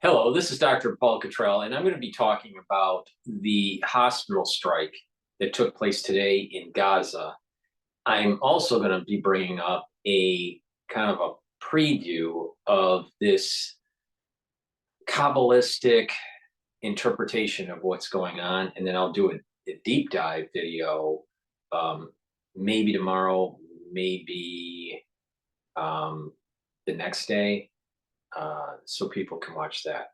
Hello, this is Dr. Paul Cottrell, and I'm going to be talking about the hospital strike that took place today in Gaza. I'm also going to be bringing up a kind of a preview of this Kabbalistic interpretation of what's going on, and then I'll do a deep dive video, maybe tomorrow, maybe the next day, so people can watch that.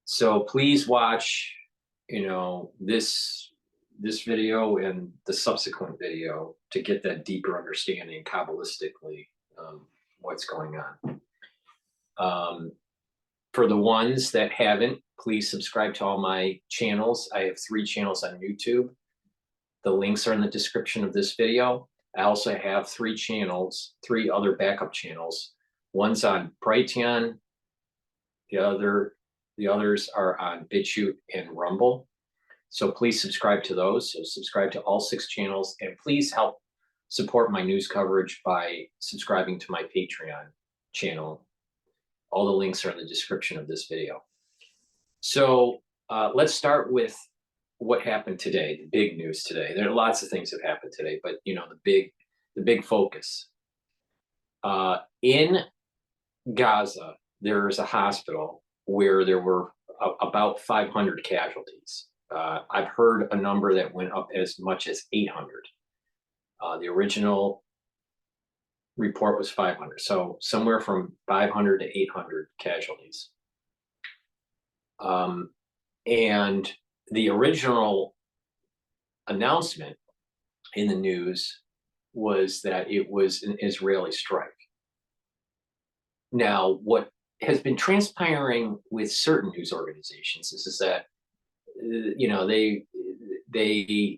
So please watch, this video and the subsequent video to get that deeper understanding Kabbalistically, what's going on. For the ones that haven't, please subscribe to all my channels. I have 3 channels on YouTube. The links are in the description of this video. I also have 3 channels, 3 other backup channels. One's on Brighteon, the others are on Bitchute and Rumble. So please subscribe to those. So subscribe to all 6 channels, and please help support my news coverage by subscribing to my Patreon channel. All the links are in the description of this video. So let's start with what happened today, the big news today. There are lots of things that happened today, but the big focus. In Gaza, there is a hospital where there were about 500 casualties. I've heard a number that went up as much as 800. The original report was 500, so somewhere from 500 to 800 casualties. And the original announcement in the news was that it was an Israeli strike. Now, what has been transpiring with certain news organizations is that,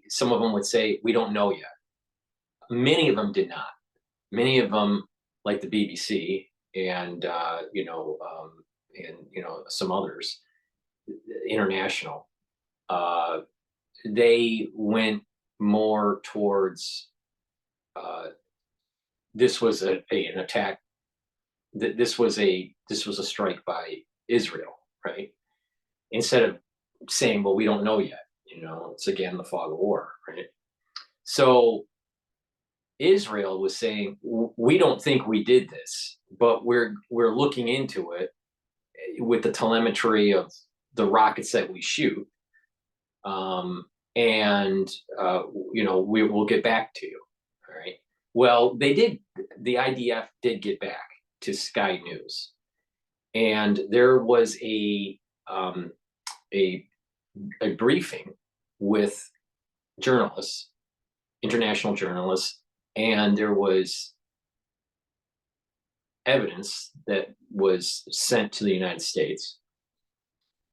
some of them would say, we don't know yet. Many of them did not. Many of them, like the BBC and, some others, international, they went more towards, this was an attack. This was a strike by Israel, right? Instead of saying, well, we don't know yet, it's again the fog of war, right? So Israel was saying, we don't think we did this, but we're looking into it with the telemetry of the rockets that we shoot, and we will get back to you. All right. Well, the IDF did get back to Sky News, and there was a briefing with journalists, international journalists, and there was evidence that was sent to the United States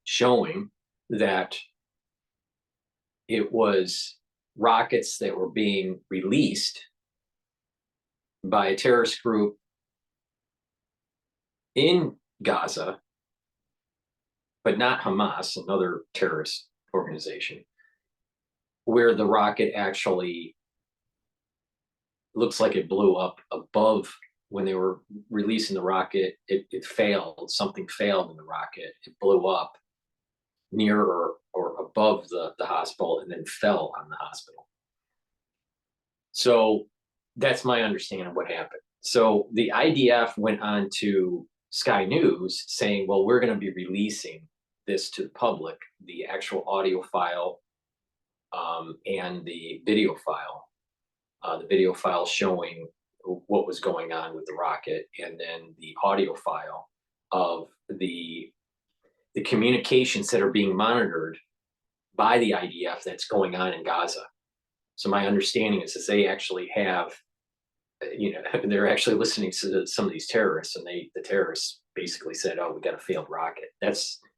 showing that it was rockets that were being released by a terrorist group in Gaza, but not Hamas, another terrorist organization, where the rocket actually looks like it blew up above. When they were releasing the rocket, it failed. Something failed in the rocket. It blew up near or above the hospital and then fell on the hospital. So that's my understanding of what happened. So the IDF went on to Sky News saying, well, we're going to be releasing this to the public, the actual audio file, and the video file. The video file showing what was going on with the rocket, and then the audio file of the communications that are being monitored by the IDF that's going on in Gaza. So my understanding is that they actually have, they're actually listening to some of these terrorists, and the terrorists basically said, "Oh, we got a failed rocket."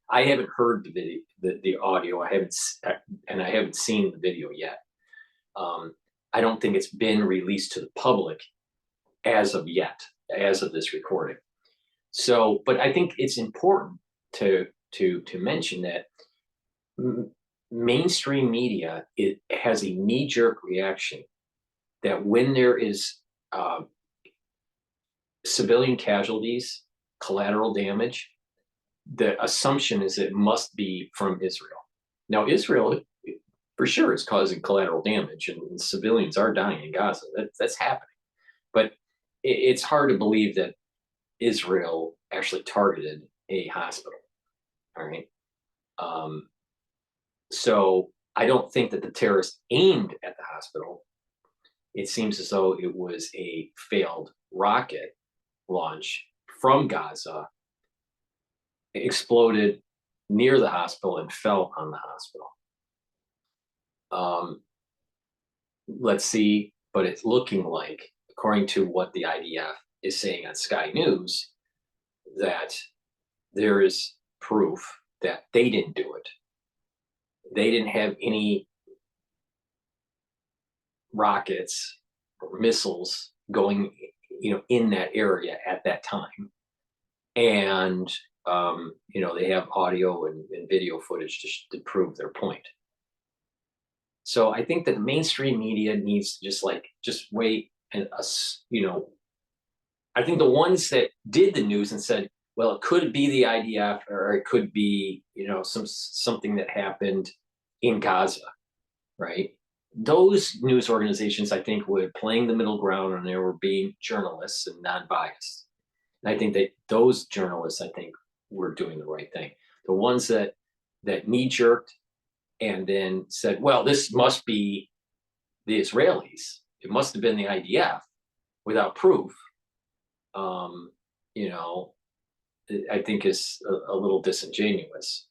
I haven't heard the video, the audio. I haven't seen the video yet. I don't think it's been released to the public as of yet, as of this recording. So, but I think it's important to mention that mainstream media, it has a knee-jerk reaction that when there is civilian casualties, collateral damage, the assumption is it must be from Israel. Now, Israel, for sure, is causing collateral damage, and civilians are dying in Gaza. That's happening. But it's hard to believe that Israel actually targeted a hospital. All right. Um, so I don't think that the terrorists aimed at the hospital. It seems as though it was a failed rocket launch from Gaza, exploded near the hospital and fell on the hospital. Um, let's see, but it's looking like, according to what the IDF is saying on Sky News, that there is proof that they didn't do it. They didn't have any rockets or missiles going, in that area at that time. And they have audio and video footage to prove their point. So I think that the mainstream media needs to just wait and I think the ones that did the news and said, well, it could be the IDF or it could be something that happened in Gaza, right? Those news organizations, I think, were playing the middle ground, and they were being journalists and non-biased. And I think that those journalists, I think, were doing the right thing. The ones that knee-jerked and then said, well, this must be the Israelis. It must have been the IDF without proof. I think is a little disingenuous.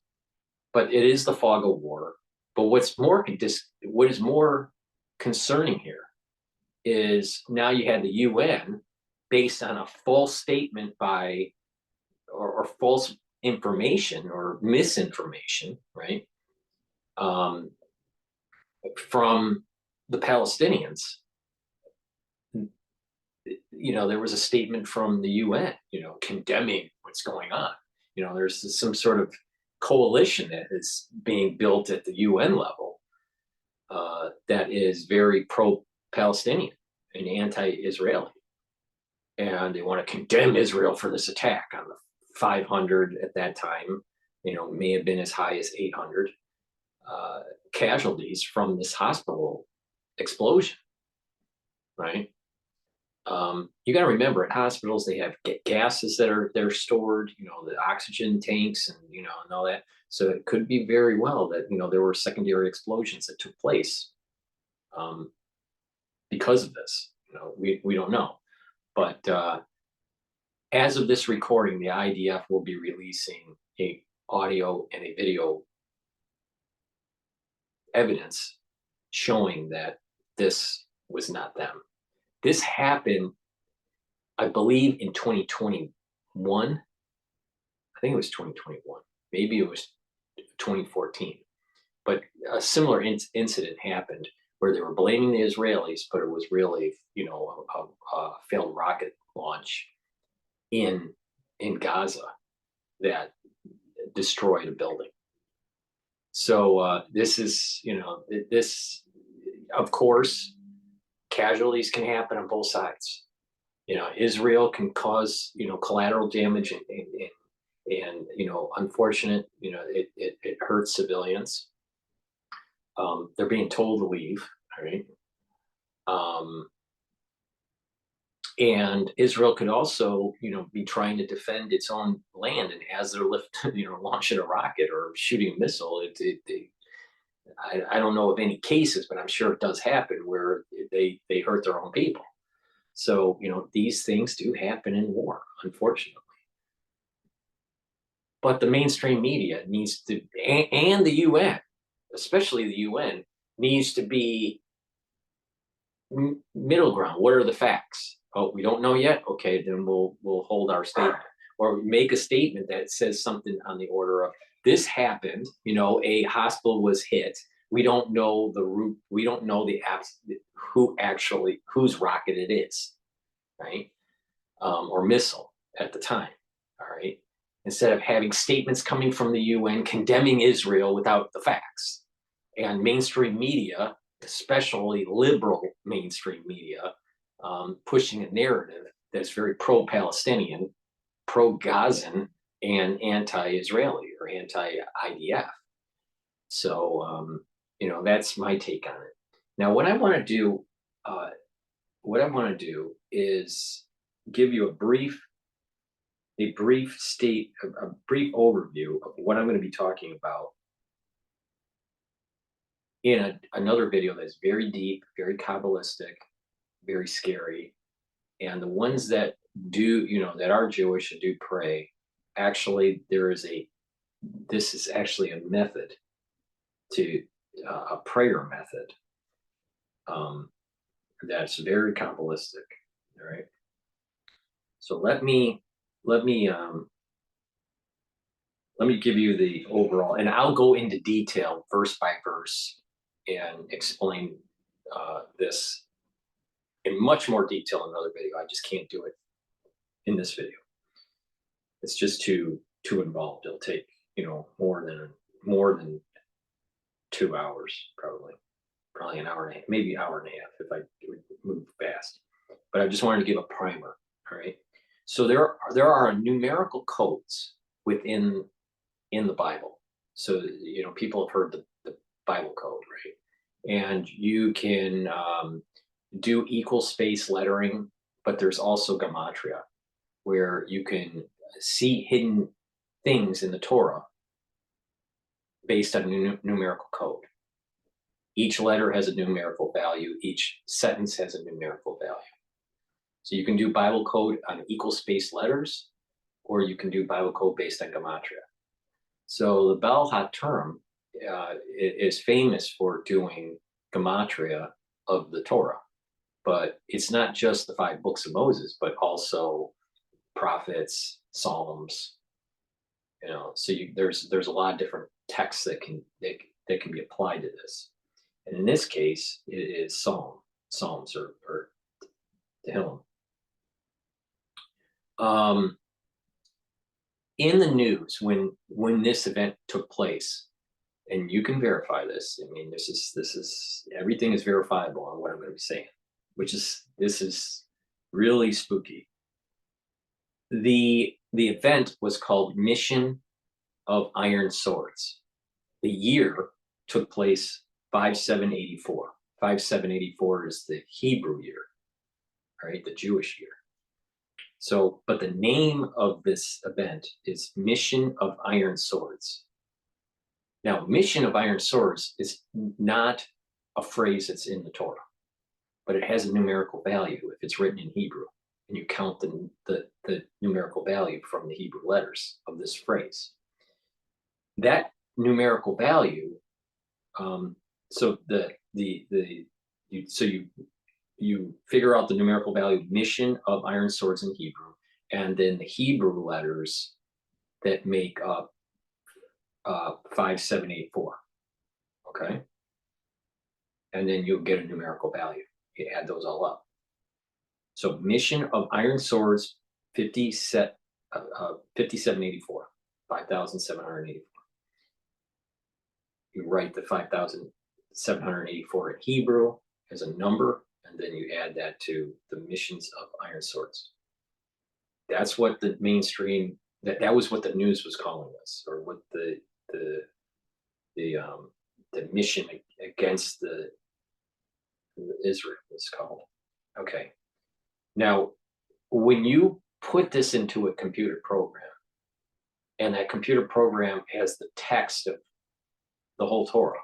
But it is the fog of war. But what is more concerning here is now you had the UN based on a false statement or false information or misinformation, right? From the Palestinians. There was a statement from the UN, condemning what's going on. There's some sort of coalition that is being built at the UN level that is very pro-Palestinian and anti-Israeli. And they want to condemn Israel for this attack on the 500 at that time, may have been as high as 800 casualties from this hospital explosion, right? You got to remember, at hospitals they have gases that they're stored, the oxygen tanks and and all that. So it could be very well that there were secondary explosions that took place because of this. We don't know, but as of this recording, the IDF will be releasing a audio and a video evidence showing that this was not them. This happened, I believe, in 2021. I think it was 2021. Maybe it was 2014. But a similar incident happened where they were blaming the Israelis, but it was really, a failed rocket launch in Gaza that destroyed a building. So this is, this, of course, casualties can happen on both sides. Israel can cause, collateral damage and unfortunate, it hurts civilians. They're being told to leave, right? And Israel could also, be trying to defend its own land, and as they're launching a rocket or shooting a missile, I don't know of any cases, but I'm sure it does happen where they hurt their own people. So these things do happen in war, unfortunately. But the mainstream media needs to, and the UN, especially the UN, needs to be middle ground. What are the facts? Oh, we don't know yet. Okay, then we'll hold our statement, or make a statement that says something on the order of, this happened. A hospital was hit. We don't know the route. We don't know whose rocket it is, right? Or missile at the time. All right. Instead of having statements coming from the UN condemning Israel without the facts, and mainstream media, especially liberal mainstream media, pushing a narrative that's very pro-Palestinian, pro-Gazan, and anti-Israeli or anti-IDF. So, that's my take on it. Now, what I want to do is give you a brief overview of what I'm going to be talking about in another video that's very deep, very Kabbalistic, very scary. And the ones that that are Jewish and do pray, actually, this is actually a method to a prayer method um, that's very Kabbalistic. All right. So let me give you the overall, and I'll go into detail verse by verse and explain this in much more detail in another video. I just can't do it in this video. It's just too involved. It'll take more than 2 hours, probably an hour and a half, maybe hour and a half if I would move fast. But I just wanted to give a primer. All right. So there are numerical codes within the Bible. So people have heard the Bible code, right? And you can do equal space lettering, but there's also gematria, where you can see hidden things in the Torah based on numerical code. Each letter has a numerical value. Each sentence has a numerical value. So you can do Bible code on equal space letters, or you can do Bible code based on gematria. So the Baal HaTurim is famous for doing gematria of the Torah, but it's not just the 5 books of Moses, but also prophets, Psalms. So there's a lot of different texts that can be applied to this, and in this case, it is Psalms or Tehillim. In the news, when this event took place, and you can verify this. I mean, this is everything is verifiable on what I'm going to be saying, this is really spooky. The event was called Mission of Iron Swords. The year took place 5784. 5784 is the Hebrew year, right? The Jewish year. So, but the name of this event is Mission of Iron Swords. Now, Mission of Iron Swords is not a phrase that's in the Torah, but it has a numerical value if it's written in Hebrew, and you count the numerical value from the Hebrew letters of this phrase. That numerical value, so you figure out the numerical value Mission of Iron Swords in Hebrew, and then the Hebrew letters that make up 5784. Okay, and then you'll get a numerical value. You add those all up. So Mission of Iron Swords 5784, 5784. You write the 5784 in Hebrew as a number, and then you add that to the missions of Iron Swords. That's what the mainstream, that was what the news was calling us, or what the mission against the Israel was called. Okay. Now, when you put this into a computer program, and that computer program has the text of the whole Torah,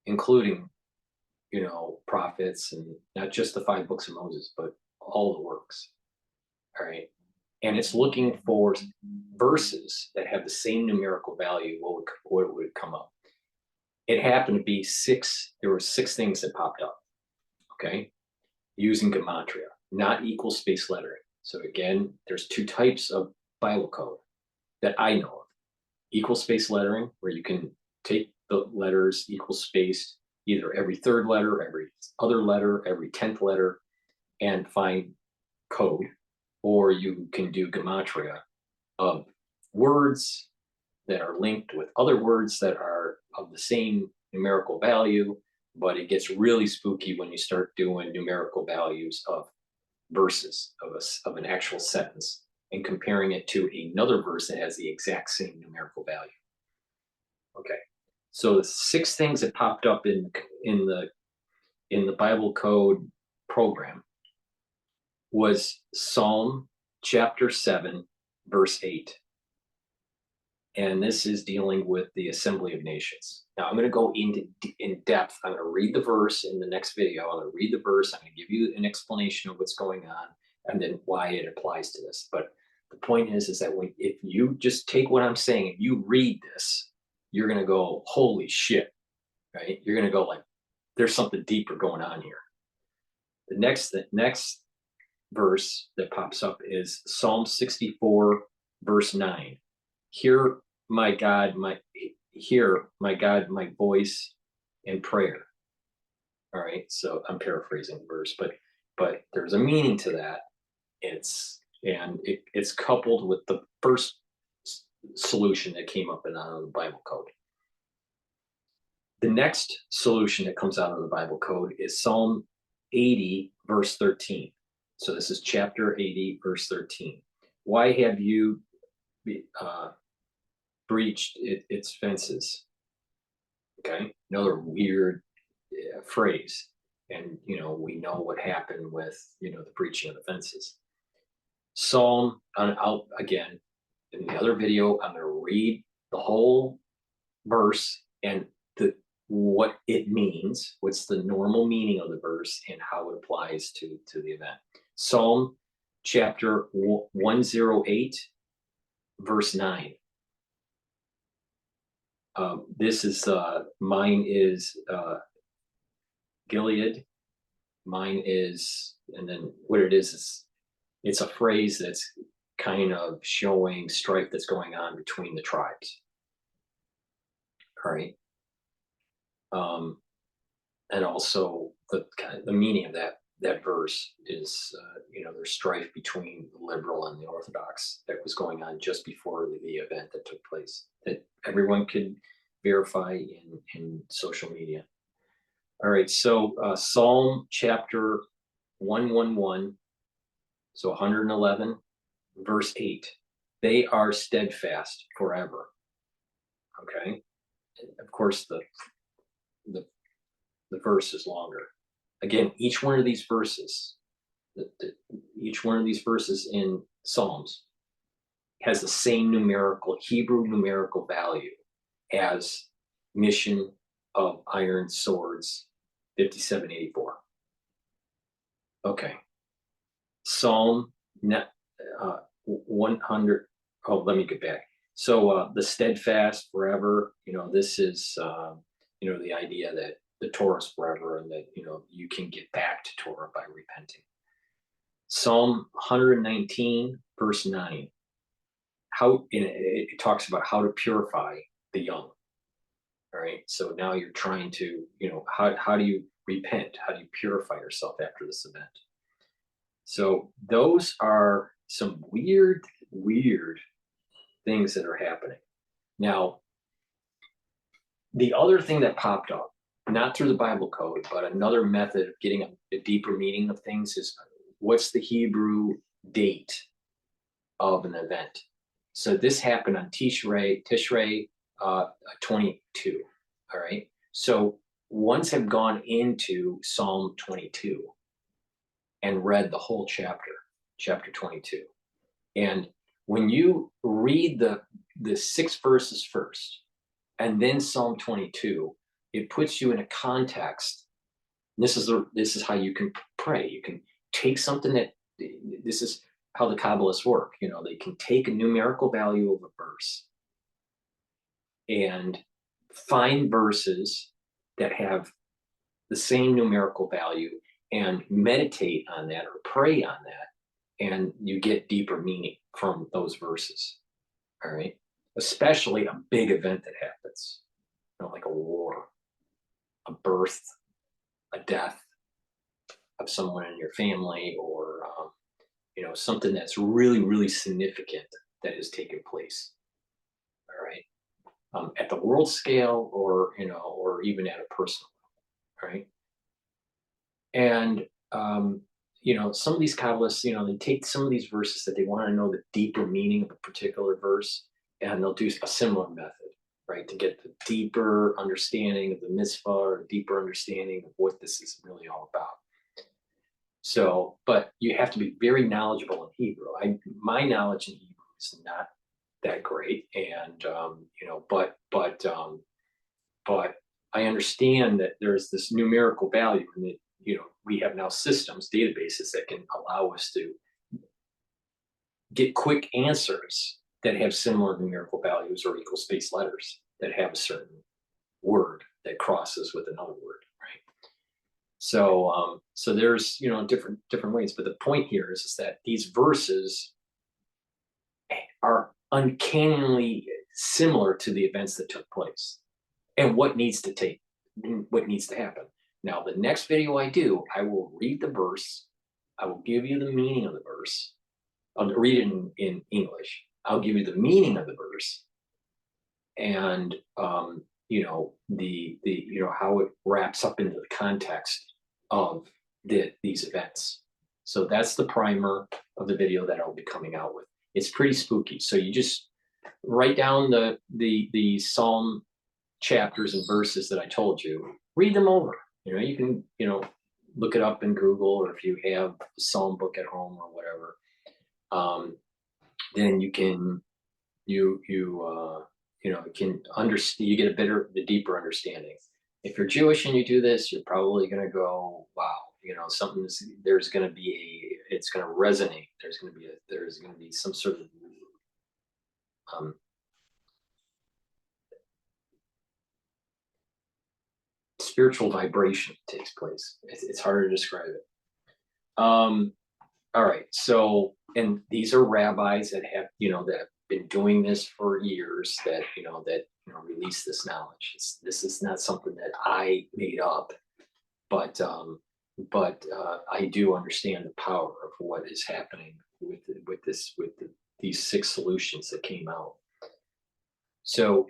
including prophets, and not just the 5 books of Moses, but all the works. All right. And it's looking for verses that have the same numerical value, what would come up? It happened to be 6, there were 6 things that popped up, okay, using gematria, not equal space lettering. So again, there's 2 types of Bible code that I know of. Equal space lettering, where you can take the letters equal spaced, either every 3rd letter, every other letter, every 10th letter, and find code. Or you can do gematria of words that are linked with other words that are of the same numerical value, but it gets really spooky when you start doing numerical values of verses of an actual sentence. and comparing it to another verse that has the exact same numerical value. Okay, so the 6 things that popped up in the Bible code program was Psalm chapter 7, verse 8. And this is dealing with the assembly of nations. Now I'm going to go in depth. I'm going to read the verse in the next video. I'm going to read the verse. I'm going to give you an explanation of what's going on and then why it applies to this. But the point is that if you just take what I'm saying and you read this, you're going to go, holy shit, right? You're going to go like, there's something deeper going on here. The next verse that pops up is Psalm 64, verse 9. Hear my God, my voice in prayer. All right, so I'm paraphrasing the verse, but there's a meaning to that. It's coupled with the first solution that came up in the Bible code. The next solution that comes out of the Bible code is Psalm 80, verse 13. So this is chapter 80, verse 13. Why have you breached its fences? Okay, another weird phrase. And, we know what happened with, the breaching of the fences. Psalm, again, in the other video, I'm going to read the whole verse and what it means, what's the normal meaning of the verse, and how it applies to the event. Psalm chapter 108, verse 9. This is, mine is Gilead. Mine is, and then what it is it's a phrase that's kind of showing strife that's going on between the tribes. All right. And also the meaning of that verse is, there's strife between the liberal and the Orthodox that was going on just before the event that took place, that everyone could verify in social media. All right, so Psalm chapter 111, so 111, verse 8. They are steadfast forever. Okay, and of course the verse is longer. Again, each one of these verses in Psalms has the same Hebrew numerical value as Mission of Iron Swords 5784. Okay. Psalm 100. Oh, let me get back. So the steadfast forever, this is, the idea that the Torah is forever and that, you can get back to Torah by repenting. Psalm 119, verse 9. It talks about how to purify the young. All right. So now you're trying to, how do you repent? How do you purify yourself after this event? So those are some weird things that are happening. Now, the other thing that popped up, not through the Bible code, but another method of getting a deeper meaning of things is, what's the Hebrew date of an event? So this happened on Tishrei 22. All right. So once I've gone into Psalm 22 and read the whole chapter 22, and when you read the 6 verses first and then Psalm 22, it puts you in a context. This is how you can pray. You can take something this is how the Kabbalists work. They can take a numerical value of a verse and find verses that have the same numerical value and meditate on that or pray on that, and you get deeper meaning from those verses. All right. Especially a big event that happens, like a war, a birth, a death of someone in your family, or something that's really significant that has taken place. All right. At the world scale, or or even at a personal level. Right. And some of these Kabbalists, they take some of these verses that they want to know the deeper meaning of a particular verse, and they'll do a similar method, right, to get the deeper understanding of the mitzvah, or deeper understanding of what this is really all about. So, but you have to be very knowledgeable in Hebrew. My knowledge in Hebrew is not that great, and but I understand that there's this numerical value, and that we have now systems, databases that can allow us to get quick answers that have similar numerical values or equal space letters that have a certain word that crosses with another word, right? So so there's different ways, but the point here is that these verses are uncannily similar to the events that took place and what needs to happen. Now, the next video I do, I will read the verse, I will give you the meaning of the verse. I'll read it in English. I'll give you the meaning of the verse, and how it wraps up into the context of these events. So that's the primer of the video that I'll be coming out with. It's pretty spooky. So you just write down the Psalm chapters and verses that I told you. Read them over. You can look it up in Google, or if you have a Psalm book at home or whatever. Then you can can understand. You get the deeper understanding. If you're Jewish and you do this, you're probably going to go, wow, there's going to be it's going to resonate. There's going to be some sort of spiritual vibration takes place. It's hard to describe it. All right. So, and these are rabbis that have been doing this for years, that release this knowledge. This is not something that I made up, but I do understand the power of what is happening with these 6 solutions that came out. So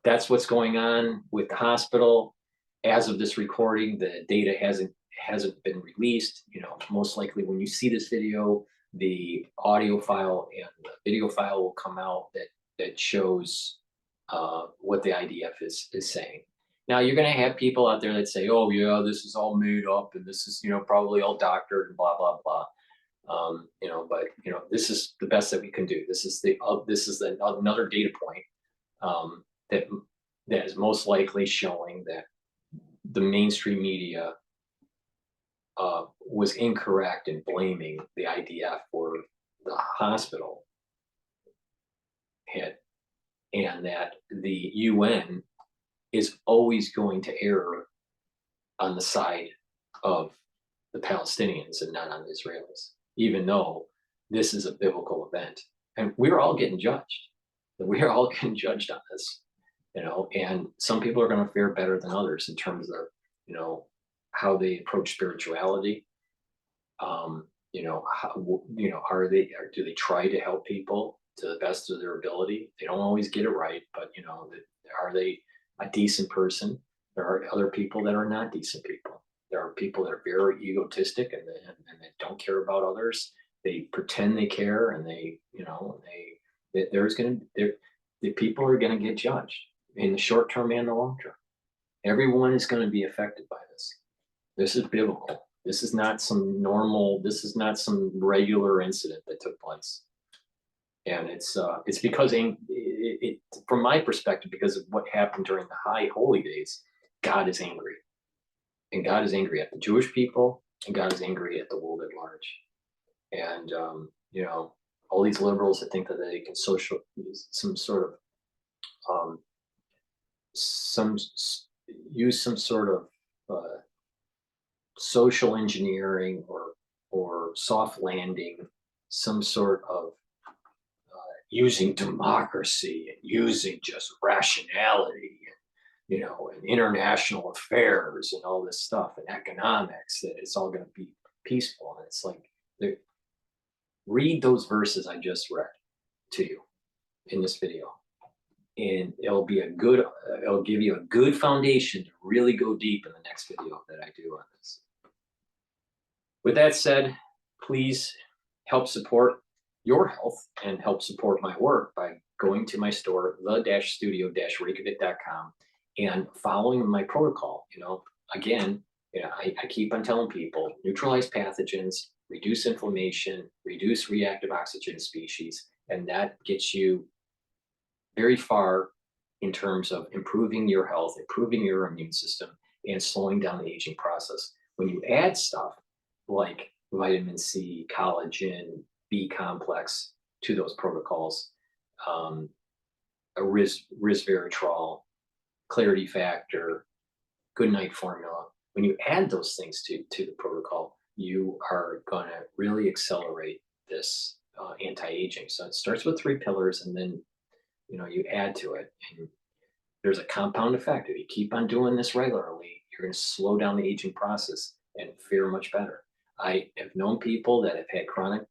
that's what's going on with the hospital. As of this recording, the data hasn't been released. Most likely when you see this video, the audio file and the video file will come out that shows what the IDF is saying. Now, you're going to have people out there that say, oh yeah, this is all made up, and this is probably all doctored and blah blah blah. But this is the best that we can do. This is another data point that is most likely showing that the mainstream media was incorrect in blaming the IDF for the hospital hit, and that the UN is always going to err on the side of the Palestinians and not on the Israelis, even though this is a biblical event. And we're all getting judged. We're all getting judged on this, and some people are going to fare better than others in terms of, how they approach spirituality. Do they try to help people to the best of their ability? They don't always get it right, but are they a decent person? There are other people that are not decent people. There are people that are very egotistic and they don't care about others. They pretend they care, and the people are going to get judged in the short term and the long term. Everyone is going to be affected by this. This is biblical. This is not some regular incident that took place. And it's because from my perspective, because of what happened during the high holy days, God is angry. And God is angry at the Jewish people, and God is angry at the world at large. And all these liberals that think that they can use some sort of social engineering or soft landing, some sort of using democracy and using just rationality and and international affairs and all this stuff and economics, that it's all going to be peaceful. And it's like, read those verses I just read to you in this video, and it'll give you a good foundation to really go deep in the next video that I do on this. With that said, please help support your health and help support my work by going to my store, the-studio-reykjavik.com, and following my protocol. Again, I keep on telling people, neutralize pathogens, reduce inflammation, reduce reactive oxygen species, and that gets you very far in terms of improving your health, improving your immune system, and slowing down the aging process. When you add stuff like vitamin C, collagen, B complex to those protocols, a resveratrol, clarity factor, good night formula. When you add those things to the protocol, you are going to really accelerate this anti-aging. So it starts with 3 pillars, and then you add to it, and there's a compound effect. If you keep on doing this regularly, you're going to slow down the aging process and fare much better. I have known people that have had chronic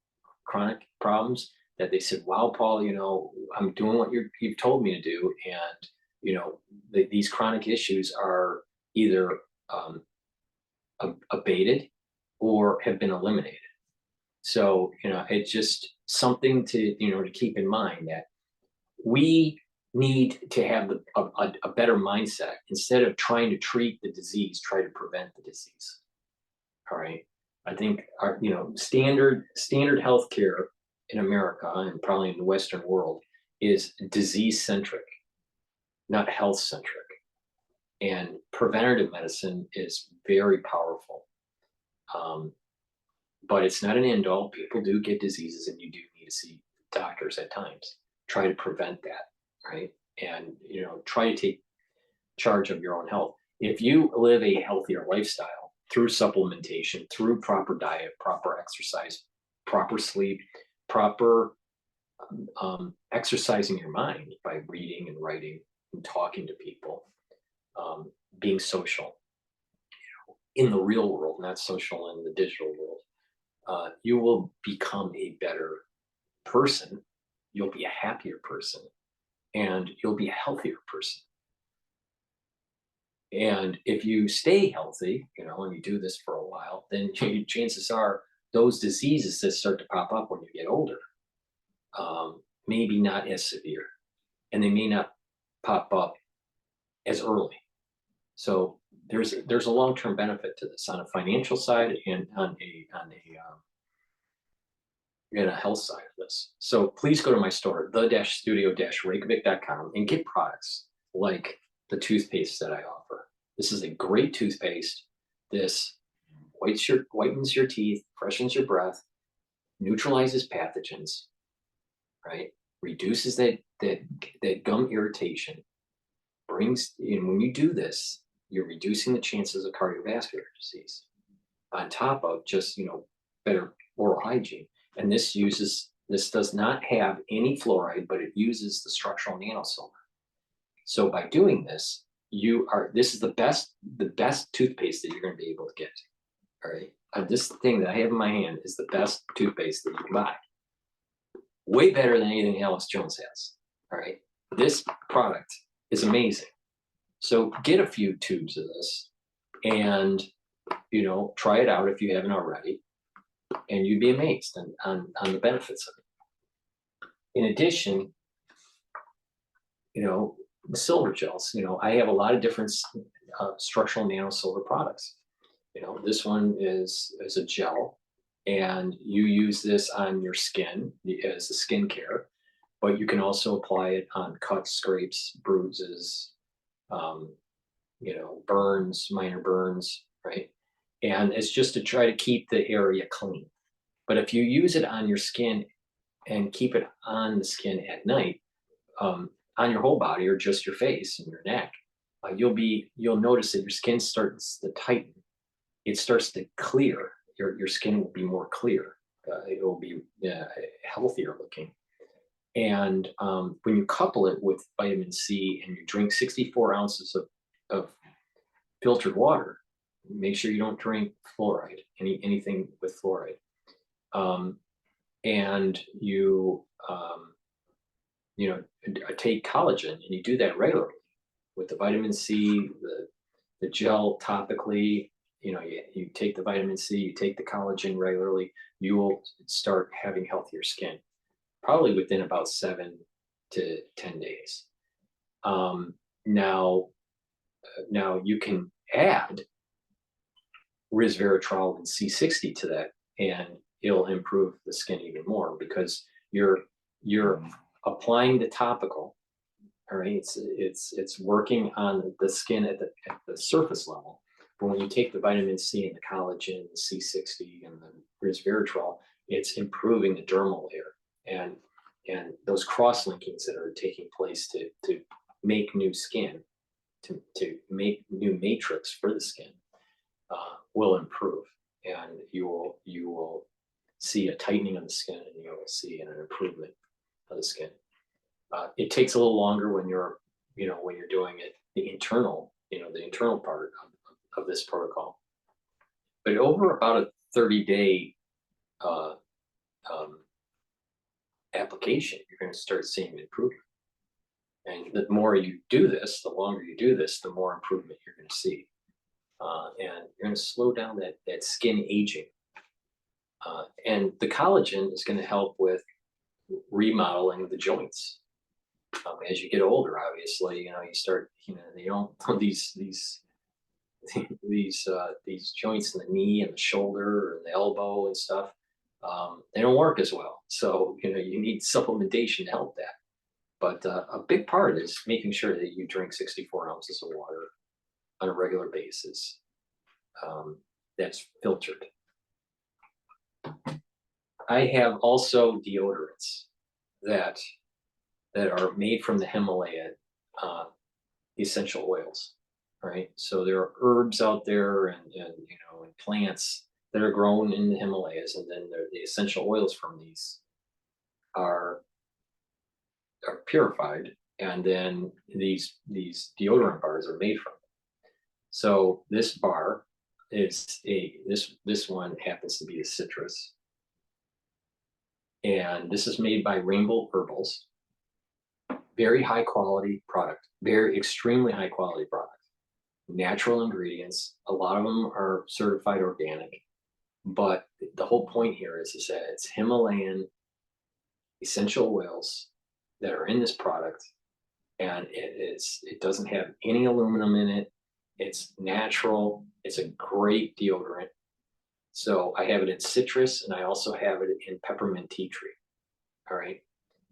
problems that they said, "Wow, Paul, I'm doing what you've told me to do, and these chronic issues are either abated or have been eliminated." So it's just something to keep in mind, that we need to have a better mindset. Instead of trying to treat the disease, try to prevent the disease. All right. I think our standard healthcare in America, and probably in the Western world, is disease centric, not health centric. And preventative medicine is very powerful, but it's not an end all. People do get diseases, and you do need to see doctors at times. Try to prevent that, right? And try to take charge of your own health. If you live a healthier lifestyle through supplementation, through proper diet, proper exercise, proper sleep, proper exercising your mind by reading and writing and talking to people, being social in the real world, not social in the digital world, you will become a better person. You'll be a happier person, and you'll be a healthier person. And if you stay healthy, and you do this for a while, then chances are those diseases that start to pop up when you get older, maybe not as severe, and they may not pop up as early. So there's a long-term benefit to this on a financial side and on a health side of this. So please go to my store, the-studio-reykjavik.com, and get products like the toothpaste that I offer. This is a great toothpaste. This whitens your teeth, freshens your breath, neutralizes pathogens, right? Reduces that gum irritation. And when you do this, you're reducing the chances of cardiovascular disease, on top of just better oral hygiene. And this does not have any fluoride, but it uses the structural nanosilver. So by doing this, this is the best toothpaste that you're going to be able to get. All right. This thing that I have in my hand is the best toothpaste that you can buy. Way better than anything Alice Jones has. All right. This product is amazing. So get a few tubes of this and, try it out if you haven't already, and you'd be amazed on the benefits of it. In addition, the silver gels, I have a lot of different structural nanosilver products. This one is a gel, and you use this on your skin as a skincare, but you can also apply it on cuts, scrapes, bruises, burns, minor burns, right? And it's just to try to keep the area clean. But if you use it on your skin and keep it on the skin at night, on your whole body or just your face and your neck, you'll notice that your skin starts to tighten. It starts to clear. Your skin will be more clear. It will be healthier looking. And when you couple it with vitamin C and you drink 64 ounces of filtered water, make sure you don't drink fluoride, anything with fluoride. And you take collagen, and you do that regularly with the vitamin C, the gel topically, you take the vitamin C, you take the collagen regularly, you will start having healthier skin, probably within about 7 to 10 days. Now, you can add resveratrol and C60 to that, and it'll improve the skin even more because you're applying the topical. All right, it's working on the skin at the surface level. But when you take the vitamin C and the collagen, the C60 and the resveratrol, it's improving the dermal layer and those cross linkings that are taking place to make new skin, to make new matrix for the skin, will improve, and you will see a tightening of the skin, and you will see an improvement of the skin. It takes a little longer when you're doing it the internal part of this protocol, but over about a 30-day application, you're going to start seeing improvement. And the more you do this, the longer you do this, the more improvement you're going to see. And you're going to slow down that skin aging. And the collagen is going to help with remodeling the joints. As you get older, obviously, you start, they don't these these joints in the knee and the shoulder and the elbow and stuff. They don't work as well. So, you need supplementation to help that. But a big part is making sure that you drink 64 ounces of water on a regular basis. That's filtered. I have also deodorants that are made from the Himalaya essential oils, right? So there are herbs out there and plants that are grown in the Himalayas, and then the essential oils from these are purified, and then these deodorant bars are made from it. So this bar is this one happens to be a citrus, and this is made by Rainbow Herbals. Very high quality product, very extremely high quality product. Natural ingredients. A lot of them are certified organic, but the whole point here is that it's Himalayan essential oils that are in this product, and it doesn't have any aluminum in it. It's natural. It's a great deodorant. So I have it in citrus, and I also have it in peppermint tea tree. All right,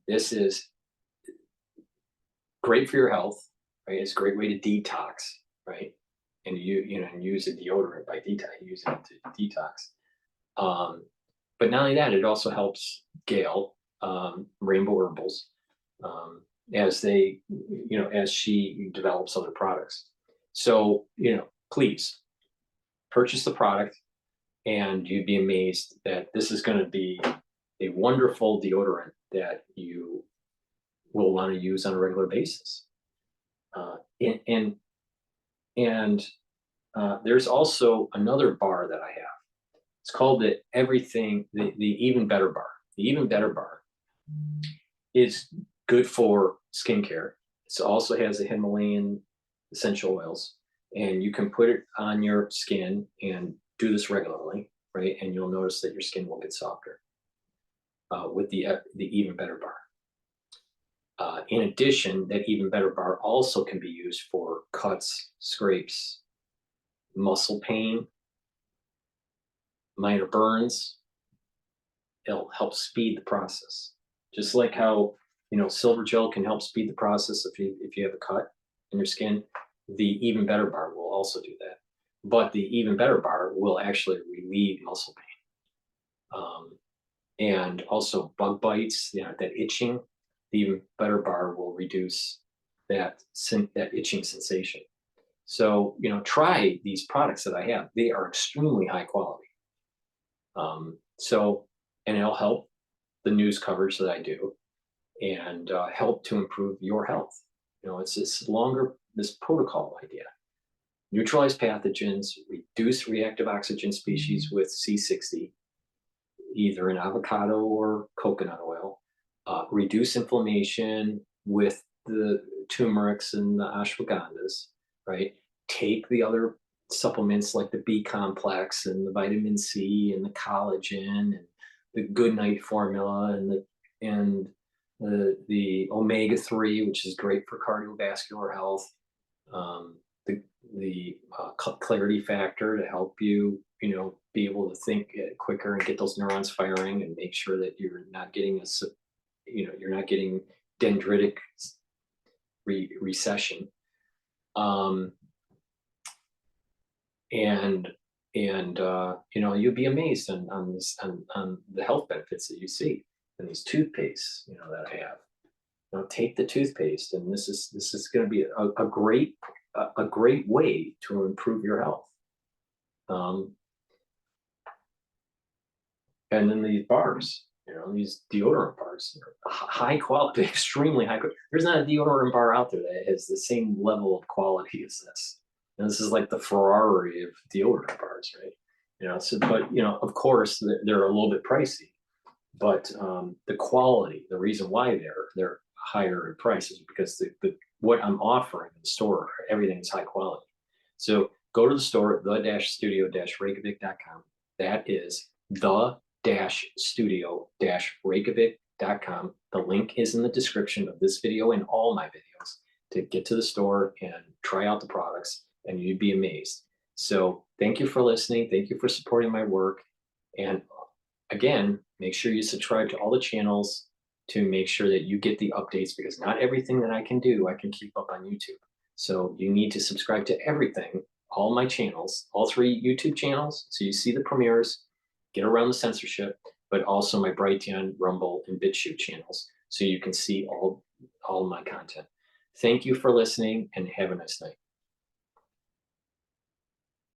this is great for your health, right? It's a great way to detox, right? And and use a deodorant by using it to detox. But not only that, it also helps Gail, Rainbow Herbals, as she develops other products. So, please purchase the product, and you'd be amazed that this is going to be a wonderful deodorant that you will want to use on a regular basis. There's also another bar that I have. It's called the Even Better Bar. The Even Better Bar is good for skincare. It also has the Himalayan essential oils, and you can put it on your skin and do this regularly, right? And you'll notice that your skin will get softer with the Even Better Bar. In addition, that Even Better Bar also can be used for cuts, scrapes, muscle pain, minor burns. It'll help speed the process. Just like how, silver gel can help speed the process if you have a cut in your skin, the Even Better Bar will also do that. But the Even Better Bar will actually relieve muscle pain. And also bug bites, that itching. The Even Better Bar will reduce that itching sensation. So, try these products that I have. They are extremely high quality. And it'll help the news coverage that I do, and help to improve your health. It's this protocol idea. Neutralize pathogens, reduce reactive oxygen species with C60, either in avocado or coconut oil, reduce inflammation with the turmerics and the ashwagandhas, right? Take the other supplements like the B complex and the vitamin C and the collagen and the good night formula and the omega-3, which is great for cardiovascular health. Um, the clarity factor to help you, be able to think quicker and get those neurons firing and make sure that you're not getting you're not getting dendritic recession. Um, and you'll be amazed on the health benefits that you see in these toothpastes, that I have. Take the toothpaste, and this is going to be a great way to improve your health. And then these bars, these deodorant bars, high quality, extremely high. There's not a deodorant bar out there that has the same level of quality as this. And this is like the Ferrari of deodorant bars, right? But of course, they're a little bit pricey. But the quality, the reason why they're higher in price is because what I'm offering in the store, everything is high quality. So go to the store, the-studio-reykjavik.com. That is the-studio-reykjavik.com. The link is in the description of this video and all my videos to get to the store and try out the products, and you'd be amazed. So thank you for listening. Thank you for supporting my work. And again, make sure you subscribe to all the channels to make sure that you get the updates, because not everything that I can do, I can keep up on YouTube. So you need to subscribe to everything, all my channels, all 3 YouTube channels. So you see the premieres, get around the censorship, but also my Brighteon, Rumble, and Bitchute channels. So you can see all my content. Thank you for listening, and have a nice night.